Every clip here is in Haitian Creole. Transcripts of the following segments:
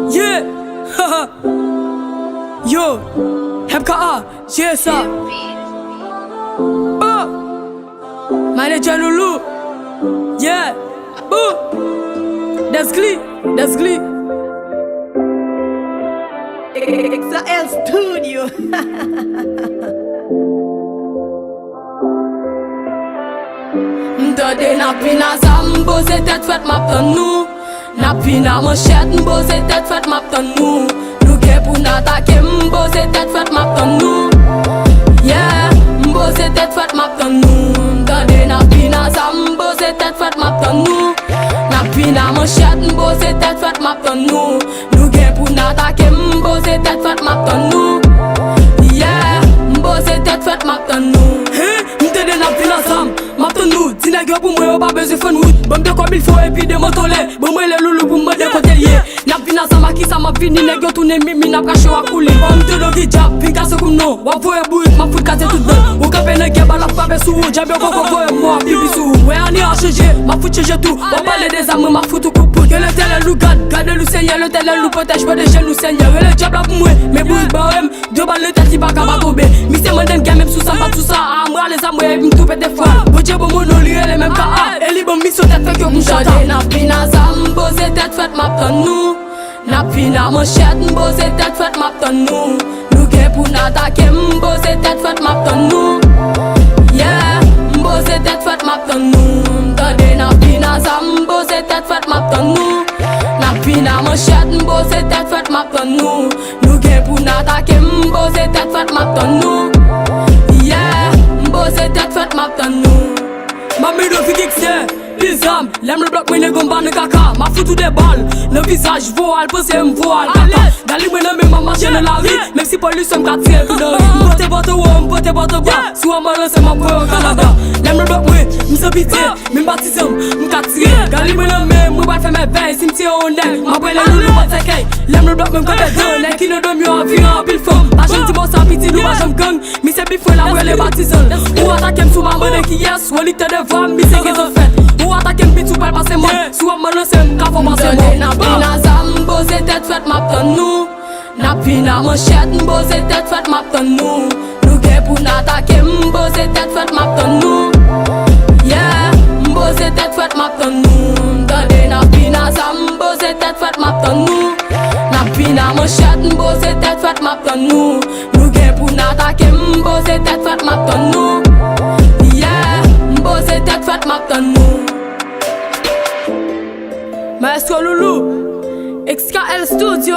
Yeah, haha. Yo, MKA, yes sir. Manager Lulu. Yeah. That's Glee. That's Glee. XL Studio. Dode na pina zam, boze tet fet map tan nou. Na pina manchet, boze tet fet map tan nou. Nou gen pou n'atake, boze tet fet map tan nou. Yeah, boze tet fet map tan nou. Dode na pina zam, boze tet fet map tan nou. Na pina manchet, boze tet fet map tan nou. Nou gen pou n'atake, boze tet fet map tan nou. Yeah, boze tet fet map tan nou. M'tede na pina zam, map tan nou. Ti nègre pou mwen yo pa beze fun wood. Bon de comme il faut et puis de motole. Bon mwen le loulou pou mwen de kote ye. Nap pina zam a ki sa map vini. Nègre tourne mimi nap kache wak kouli. M'te do vi jab, fin kase koum non. Wap voye bouit, ma fout kase tout den. Ou kape nègre balap pape sou. Djabyo koko voye mwa pipi sou. Ouais an a changé, ma fout change tout. On parle des armes, ma fout tout coupout. Que le tel lou gade lou seigneur. Le tel lou protège, protège lou seigneur. Et le diable pour moi, mais bouit barem. Deux balles le tête qui va kabakobe. Mise modern game même sous ça, pas tout ça. Amra les amoués, m'tou pète fois. Boje bon mono li les mêmes ka. Et li bon mise tête fait que m'chata. Na pina zam, boze tête fait map tan nou. Na pina manchette, boze tête fait map tan nou. Nou gen pou n'atake, boze tête fait map tan nou. Yeah, boze tête fait map tan nou. Dode na pina zam, boze tête fait map tan nou. Na pina manchette, boze tête fait map tan nou. Nou gen pou n'atake, boze tête fait map tan nou. Yeah, boze tête fait map tan nou. Mami do fi kikse, pizam. Lem le bloc mwen gomba ne kaka. Ma foutu des balles, le visage voile, pose voile kaka. Gali mwen me ma marche dans la rue. Même si police me kat tire dans la rue. Bote bote wom, bote bote bra. Sou a malan c'est ma pro au Canada. Lem le bloc mwen, m'se pitié, m'baptisam, m'kat tire. Gali mwen me bat fait mes veins, cimetière au nez. Ma brele loulou pot sekey. Lem le bloc mwen kote don, les qui ne dorment yo en vie en pile femme. La jeune dis-moi sa piti, nous pas j'aime gang. Mi se bifoué la brele baptisal. Ou attaque sous ma monnaie qui yes, ou l'ité de femme, mi se ghetto fait. Ou attaque m'pi tout pas passer moi. Sou a malan c'est m'ka faut passer moi. Na pina zam, boze tête fait map tan nou. Na pina manchette, boze tête fait map tan nou. Nou gen pou n'atake, boze tête fait map tan nou. Yeah, boze tête fait map tan nou. Dode na pina zam, boze tête fait map tan nou. Na pina manchette, boze tête fait map tan nou. Nou gen pou n'atake, boze tête fait map tan nou. Yeah, boze tête fait map tan nou. Maestro Lulu, XL Studio.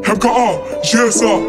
MKA, yes sir.